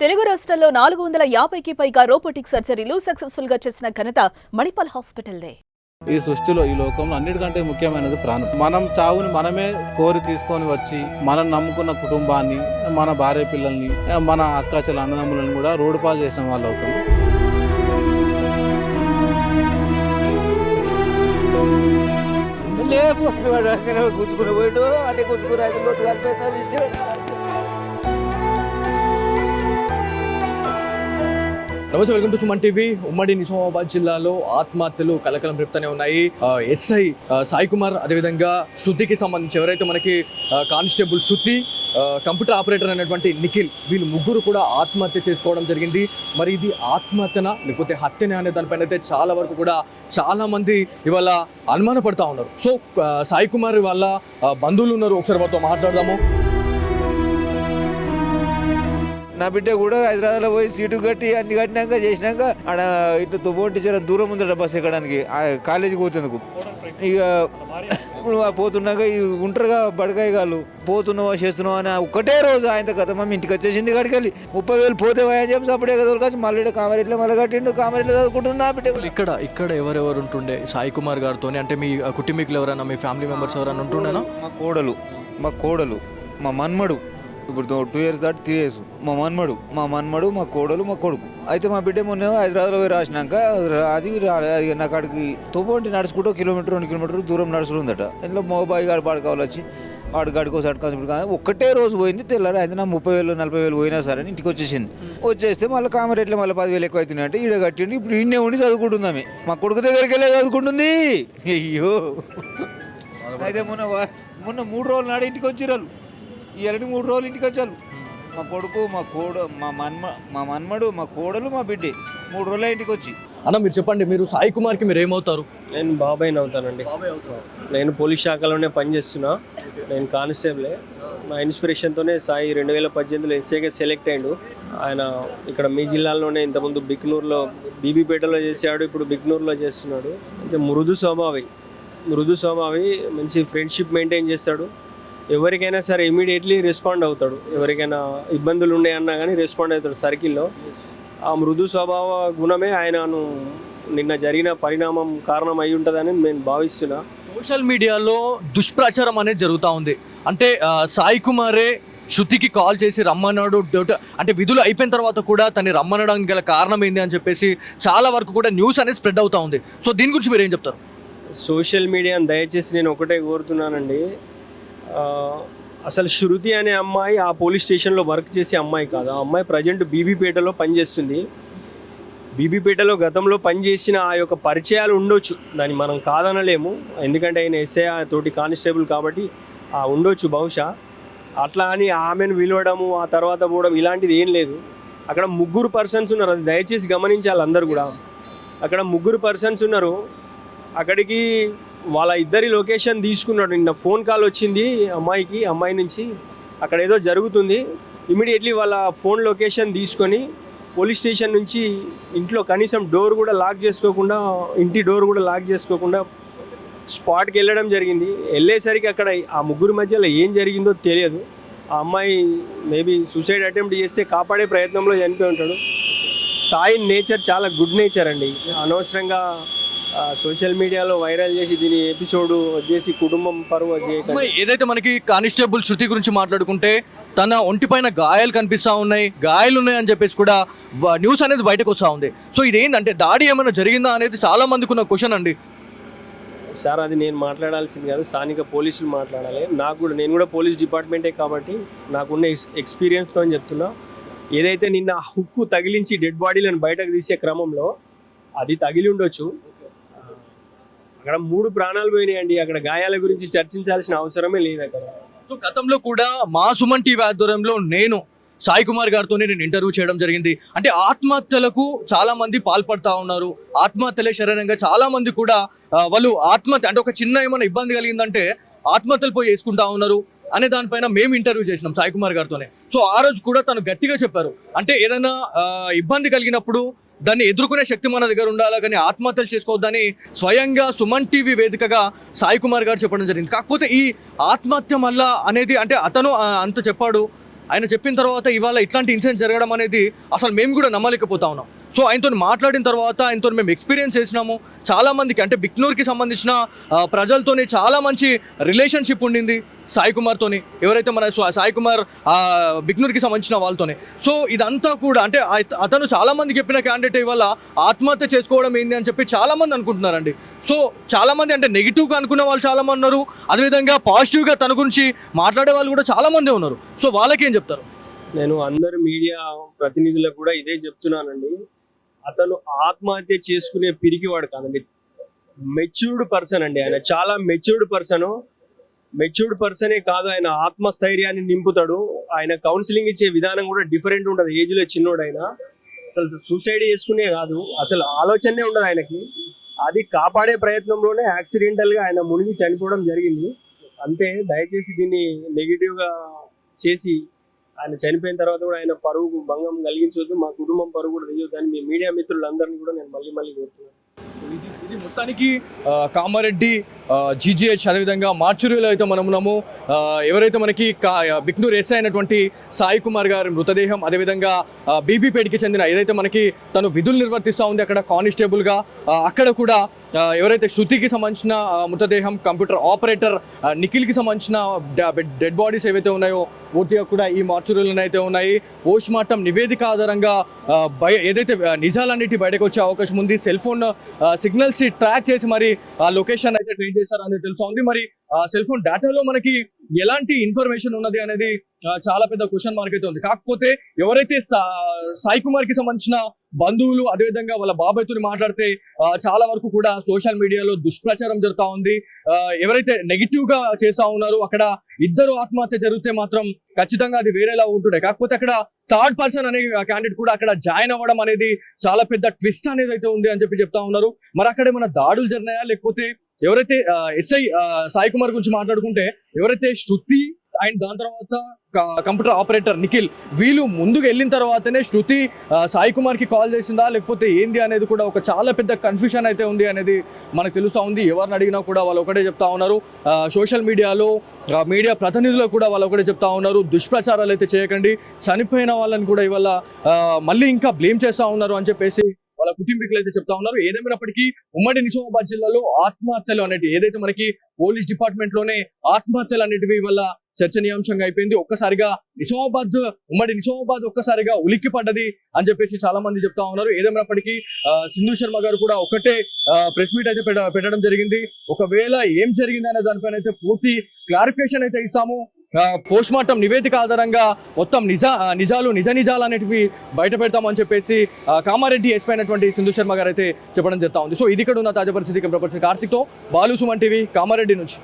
తెలుగు రాష్ట్రాల్లో 450కి పైగా రోబోటిక్ సర్జరీలు సక్సెస్ఫుల్ గా చేసిన ఘనత మణిపాల్ హాస్పిటల్దే. ఈ సృష్టిలో ఈ లోకంలో అన్నిటికంటే ముఖ్యమైనది ప్రాణం. మనం చావుని మనమే కోరి తీసుకొని వచ్చి మనం నమ్ముకున్న కుటుంబాన్ని, మన భార్య పిల్లల్ని, మన అక్కాచెల అన్నదమ్ములను కూడా రోడ్డు పాలు చేసిన వాళ్ళు అవుతాం. కూర్చుకుని పోయాడు అంటే కూర్చుకుని నమస్తే, వెల్కమ్ టు సుమన్ టీవీ. ఉమ్మడి నిజామాబాద్ జిల్లాలో ఆత్మహత్యలు కలకలం రేపుతూనే ఉన్నాయి. ఎస్ఐ సాయి కుమార్, అదేవిధంగా శృతికి సంబంధించి ఎవరైతే మనకి కానిస్టేబుల్ శృతి, కంప్యూటర్ ఆపరేటర్ అనేటువంటి నిఖిల్, వీళ్ళు ముగ్గురు కూడా ఆత్మహత్య చేసుకోవడం జరిగింది. మరి ఇది ఆత్మహత్యనా లేకపోతే హత్యనే అనే దానిపైన అయితే చాలా వరకు కూడా చాలా మంది ఇవాళ అనుమానపడతా ఉన్నారు. సో సాయి కుమార్ వాళ్ళ బంధువులు ఉన్నారు, ఒకసారి వారితో మాట్లాడదాము. నా బిడ్డ కూడా హైదరాబాద్లో పోయి సీటు కట్టి అన్ని కట్టినాక చేసినాక ఆడ ఇట్లా తువ్వంటి చాలా దూరం ఉందట బస్సు ఎక్కడానికి కాలేజీకి పోతేందుకు. ఇక ఇప్పుడు పోతున్నాక ఉంటారుగా బడకాయ కాళ్ళు, పోతున్నావా చేస్తున్నావా అని ఒక్కటే రోజు ఆయన కథ మమ్మీ ఇంటికి వచ్చేసింది కాడికి వెళ్ళి 30,000 పోతే అని చెప్పి అప్పుడే కదలకొచ్చి మళ్ళీ కామరెట్లో మళ్ళీ కట్టిండు, కామరెట్లో చదువుకుంటుంది నా బిడ్డ. ఇక్కడ ఎవరెవరు ఉంటుండే సాయి కుమార్ గారితో? అంటే మీ కుటుంబీకులు ఎవరైనా, మీ ఫ్యామిలీ మెంబర్స్ ఎవరైనా ఉంటుండేనా? మా కోడలు మా మన్మడు, ఇప్పుడు 2 years దాటి 3 years, మా మన్మడు మా కోడలు మా కొడుకు. అయితే మా బిడ్డ మొన్న హైదరాబాద్లో పోయి రాసినాక అది నాకు అక్కడికి తోపంటి నడుచుకుంటూ 1 kilometer 2 kilometer దూరం నడుచుకుందట. ఇంట్లో మోబాయి గారు పాడుకోవాలి వచ్చి వాడు గడికోసి అడుకోసి కానీ ఒక్కటే రోజు పోయింది. తెల్లారు అయితే నా 30,000 40,000 పోయినా సరే ఇంటికి వచ్చేసింది. వచ్చేస్తే మళ్ళీ కామరేట్లో మళ్ళీ 10,000 ఎక్కువ అవుతున్నాయి అంటే ఈడ కట్టిండి. ఇప్పుడు ఈయనే ఉండి చదువుకుంటుందామే, మా కొడుకు దగ్గరికి వెళ్ళి చదువుకుంటుంది. అయ్యో, అయితే మొన్న 3 రోజులు నాడు ఇంటికి వచ్చిరాళ్ళు, ఇలాంటి 3 రోజులు ఇంటికి వచ్చారు. మా కొడుకు మా మన్మడు మా కోడలు మా బిడ్డే 3 రోజులు ఇంటికి వచ్చి. అన్న మీరు చెప్పండి, మీరు సాయి కుమార్కి మీరు ఏమవుతారు? నేను బాబాయ్ని అవుతానండి. నేను పోలీస్ శాఖలోనే పనిచేస్తున్నా. నేను కానిస్టేబులే. నా ఇన్స్పిరేషన్తోనే సాయి 2018లో ఎస్ఐగా సెలెక్ట్ అయ్యాడు. ఆయన ఇక్కడ మీ జిల్లాలోనే ఇంతకుముందు బిక్నూరులో, బీబీపేటలో చేశాడు, ఇప్పుడు బిక్నూరులో చేస్తున్నాడు. అంటే మృదు స్వభావి, మంచి ఫ్రెండ్షిప్ మెయింటైన్ చేస్తాడు. ఎవరికైనా సరే ఇమీడియట్లీ రెస్పాండ్ అవుతాడు. ఎవరికైనా ఇబ్బందులు ఉన్నాయన్నా కానీ రెస్పాండ్ అవుతాడు సర్కిల్లో. ఆ మృదు స్వభావ గుణమే ఆయనను నిన్న జరిగిన పరిణామం కారణం అయి ఉంటుందని నేను భావిస్తున్నా. సోషల్ మీడియాలో దుష్ప్రచారం అనేది జరుగుతూ ఉంది. అంటే సాయి కుమారే శృతికి కాల్ చేసి రమ్మన్నాడు, అంటే విధులు అయిపోయిన తర్వాత కూడా తను రమ్మనడానికి గల కారణం ఏంది అని చెప్పేసి చాలా వరకు కూడా న్యూస్ అనేది స్ప్రెడ్ అవుతూ ఉంది. సో దీని గురించి మీరు ఏం చెప్తారు? సోషల్ మీడియాని దయచేసి నేను ఒకటే కోరుతున్నానండి, అసలు శృతి అనే అమ్మాయి ఆ పోలీస్ స్టేషన్లో వర్క్ చేసే అమ్మాయి కాదు. ఆ అమ్మాయి ప్రజెంట్ బీబీపేటలో పనిచేస్తుంది. బీబీపేటలో గతంలో పనిచేసిన ఆ యొక్క పరిచయాలు ఉండొచ్చు, దాన్ని మనం కాదనలేము. ఎందుకంటే ఆయన ఎస్ఐ తోటి కానిస్టేబుల్ కాబట్టి ఉండొచ్చు బహుశా. అట్లా అని ఆమెను పిలవడము, ఆ తర్వాత పోవడం ఇలాంటిది ఏం లేదు. అక్కడ 3 persons ఉన్నారు, అది దయచేసి గమనించాలి అందరు కూడా. అక్కడ 3 persons ఉన్నారు. అక్కడికి వాళ్ళ ఇద్దరి లొకేషన్ తీసుకున్నాడు. నిన్న ఫోన్ కాల్ వచ్చింది అమ్మాయి నుంచి, అక్కడ ఏదో జరుగుతుంది. ఇమీడియట్లీ వాళ్ళ ఫోన్ లొకేషన్ తీసుకొని పోలీస్ స్టేషన్ నుంచి ఇంట్లో కనీసం ఇంటి డోర్ కూడా లాక్ చేసుకోకుండా స్పాట్కి వెళ్ళడం జరిగింది. వెళ్ళేసరికి అక్కడ ఆ 3 మధ్యలో ఏం జరిగిందో తెలియదు. ఆ అమ్మాయి మేబీ సూసైడ్ అటెంప్ట్ చేస్తే కాపాడే ప్రయత్నంలో చనిపోయి ఉంటాడు. సాయి నేచర్ చాలా గుడ్ నేచర్ అండి. అనవసరంగా సోషల్ మీడియాలో వైరల్ చేసి దీని ఎపిసోడ్ వచ్చేసి కుటుంబం పరువు ఏదైతే మనకి కానిస్టేబుల్ శృతి గురించి మాట్లాడుకుంటే తన ఒంటిపైన గాయాలు కనిపిస్తూ ఉన్నాయి, గాయాలు ఉన్నాయని చెప్పేసి కూడా న్యూస్ అనేది బయటకు వస్తూ ఉంది. సో ఇదేంటంటే దాడి ఏమైనా జరిగిందా అనేది చాలా మందికి ఉన్న క్వశ్చన్ అండి. సార్ అది నేను మాట్లాడాల్సింది కాదు, స్థానిక పోలీసులు మాట్లాడాలి. నేను కూడా పోలీస్ డిపార్ట్మెంటే కాబట్టి నాకున్న ఎక్స్పీరియన్స్తో అని చెప్తున్నా. ఏదైతే నిన్న హుక్కు తగిలించి డెడ్ బాడీలను బయటకు తీసే క్రమంలో అది తగిలి ఉండొచ్చు. అక్కడ 3 ప్రాణాలు పోయినాయండి. అక్కడ గాయాల గురించి చర్చించాల్సిన అవసరమే లేదు అక్కడ. సో గతంలో కూడా మా సుమన్ టీవీ ఆధ్వర్యంలో నేను సాయి కుమార్ గారితో నేను ఇంటర్వ్యూ చేయడం జరిగింది. అంటే ఆత్మహత్యలకు చాలా మంది పాల్పడతా ఉన్నారు, ఆత్మహత్యలే శరీరంగా చాలా మంది కూడా వాళ్ళు ఆత్మహత్య అంటే ఒక చిన్న ఏమైనా ఇబ్బంది కలిగిందంటే ఆత్మహత్యలు పోయి వేసుకుంటా ఉన్నారు అనే దానిపైన మేము ఇంటర్వ్యూ చేసినాం సాయి కుమార్ గారితోనే. సో ఆ రోజు కూడా తను గట్టిగా చెప్పారు, అంటే ఏదైనా ఇబ్బంది కలిగినప్పుడు దాన్ని ఎదుర్కొనే శక్తి మన దగ్గర ఉండాలి, కానీ ఆత్మహత్యలు చేసుకోవద్దని స్వయంగా సుమన్ టీవీ వేదికగా సాయి కుమార్ గారు చెప్పడం జరిగింది. కాకపోతే ఈ ఆత్మహత్య మళ్ళా అనేది అంటే అతను అంత చెప్పాడు, ఆయన చెప్పిన తర్వాత ఇవాళ ఇట్లాంటి ఇన్సిడెంట్ జరగడం అనేది అసలు మేము కూడా నమ్మలేకపోతా ఉన్నాం. సో ఆయనతో మాట్లాడిన తర్వాత ఆయనతో మేము ఎక్స్పీరియన్స్ చేసినాము. చాలామందికి అంటే బిక్నూర్కి సంబంధించిన ప్రజలతోని చాలా మంచి రిలేషన్షిప్ ఉండింది సాయి కుమార్తోని, ఎవరైతే మన సాయి కుమార్ బిక్నూర్కి సంబంధించిన వాళ్ళతోనే. సో ఇదంతా కూడా అంటే అతను చాలామంది చెప్పిన క్యాండిడేట్ ఇవాళ ఆత్మహత్య చేసుకోవడం ఏంది అని చెప్పి చాలామంది అనుకుంటున్నారండి. సో చాలామంది అంటే నెగిటివ్గా అనుకునే వాళ్ళు చాలామంది ఉన్నారు, అదేవిధంగా పాజిటివ్గా తన గురించి మాట్లాడే వాళ్ళు కూడా చాలామంది ఉన్నారు. సో వాళ్ళకి ఏం చెప్తారు? నేను అందరు మీడియా ప్రతినిధులకు కూడా ఇదే చెప్తున్నానండి. అతను ఆత్మహత్య చేసుకునే పిరికివాడు కాదండి, మెచ్యూర్డ్ పర్సన్ అండి. ఆయన చాలా మెచ్యూర్డ్ పర్సనే కాదు, ఆయన ఆత్మస్థైర్యాన్ని నింపుతాడు. ఆయన కౌన్సిలింగ్ ఇచ్చే విధానం కూడా డిఫరెంట్ ఉంటుంది. ఏజ్లో చిన్నోడైనా అసలు సూసైడ్ చేసుకునే కాదు, అసలు ఆలోచనే ఉండదు ఆయనకి. అది కాపాడే ప్రయత్నంలోనే యాక్సిడెంటల్గా ఆయన మునిగి చనిపోవడం జరిగింది. అంతే, దయచేసి దీన్ని నెగిటివ్గా చేసి ఆయన చనిపోయిన తర్వాత కూడా ఆయన పరువు భంగం కలిగించవద్దు, మా కుటుంబం పరువు కూడా తీయొద్దు అని మీ మీడియా మిత్రులందరినీ కూడా నేను మళ్ళీ కోరుతున్నాను. ఇది మొత్తానికి కామారెడ్డి జీజీహెచ్ అదేవిధంగా మార్చురీలో అయితే మనం ఉన్నాము. ఎవరైతే మనకి బిక్నూర్ ఎస్ఐ అయినటువంటి సాయి కుమార్ గారి మృతదేహం, అదేవిధంగా బీబీపేటకి చెందిన ఏదైతే మనకి తను విధులు నిర్వర్తిస్తూ ఉంది అక్కడ కానిస్టేబుల్గా, అక్కడ కూడా ఎవరైతే శృతికి సంబంధించిన మృతదేహం, కంప్యూటర్ ఆపరేటర్ నిఖిల్కి సంబంధించిన డెడ్ బాడీస్ ఏవైతే ఉన్నాయో పూర్తిగా కూడా ఈ మార్చురీలోనే అయితే ఉన్నాయి. పోస్ట్ మార్టం నివేదిక ఆధారంగా ఏదైతే నిజాలన్నిటి బయటకు వచ్చే అవకాశం ఉంది. సెల్ ఫోన్ సిగ్నల్స్ ట్రాక్ చేసి మరి ఆ లొకేషన్ అయితే ట్రేస్ చేశారనేది తెలుస్తుంది. మరి సెల్ ఫోన్ డేటాలో మనకి ఎలాంటి ఇన్ఫర్మేషన్ ఉన్నది అనేది చాలా పెద్ద క్వశ్చన్ మార్క్ అయితే ఉంది. కాకపోతే ఎవరైతే సాయి కుమార్ కి సంబంధించిన బంధువులు అదేవిధంగా వాళ్ళ బాబాయ్తో మాట్లాడితే చాలా వరకు కూడా సోషల్ మీడియాలో దుష్ప్రచారం జరుగుతూ ఉంది. ఎవరైతే నెగిటివ్ గా చేస్తా ఉన్నారో అక్కడ ఇద్దరు ఆత్మహత్య జరిగితే మాత్రం ఖచ్చితంగా అది వేరేలా ఉంటుండే. కాకపోతే అక్కడ థర్డ్ పర్సన్ అనే క్యాండిడేట్ కూడా అక్కడ జాయిన్ అవ్వడం అనేది చాలా పెద్ద ట్విస్ట్ అనేది అయితే ఉంది అని చెప్పి చెప్తా ఉన్నారు. మరి అక్కడ ఏమైనా దాడులు జరిగినాయా, లేకపోతే ఎవరైతే ఎస్ఐ సాయి కుమార్ గురించి మాట్లాడుకుంటే ఎవరైతే శృతి అండ్ దాని తర్వాత కంప్యూటర్ ఆపరేటర్ నిఖిల్ వీళ్ళు ముందుకు వెళ్ళిన తర్వాతనే శృతి సాయి కుమార్కి కాల్ చేసిందా లేకపోతే ఏంది అనేది కూడా ఒక చాలా పెద్ద కన్ఫ్యూషన్ అయితే ఉంది అనేది మనకు తెలుస్తూ ఉంది. ఎవరిని అడిగినా కూడా వాళ్ళు ఒకటే చెప్తా ఉన్నారు, సోషల్ మీడియాలో మీడియా ప్రతినిధులు కూడా వాళ్ళు ఒకటే చెప్తా ఉన్నారు, దుష్ప్రచారాలు అయితే చేయకండి, చనిపోయిన వాళ్ళని కూడా ఇవాళ మళ్ళీ ఇంకా బ్లేమ్ చేస్తూ ఉన్నారు అని చెప్పేసి వాళ్ళ కుటుంబీకులు అయితే చెప్తా ఉన్నారు. ఏదేమైనప్పటికీ ఉమ్మడి నిజామాబాద్ జిల్లాలో ఆత్మహత్యలు అనేవి ఏదైతే మనకి పోలీస్ డిపార్ట్మెంట్ లోనే ఆత్మహత్యలు అనేటివి వల్ల చర్చనీయాంశంగా అయిపోయింది. ఒక్కసారిగా ఉమ్మడి నిజామాబాద్ ఒక్కసారిగా ఉలిక్కి పడ్డది అని చెప్పేసి చాలా మంది చెప్తా ఉన్నారు. ఏదేమైనప్పటికీ సింధు శర్మ గారు కూడా ఒకటే ప్రెస్ మీట్ అయితే పెట్టడం జరిగింది. ఒకవేళ ఏం జరిగింది అనే దానిపైన అయితే పూర్తి క్లారిఫికేషన్ అయితే ఇస్తాము. పోస్ట్ మార్టం నివేదిక ఆధారంగా మొత్తం నిజాలు అనేటివి బయట పెడతామని చెప్పేసి కామారెడ్డి ఎస్పీ అయినటువంటి సింధు శర్మ గారు అయితే చెప్పడం జరుగుతా ఉంది. సో ఇది ఇక్కడ ఉన్న తాజా పరిస్థితి. కార్తిక్తో బాలు సుమన్ టీవీ కామారెడ్డి నుంచి.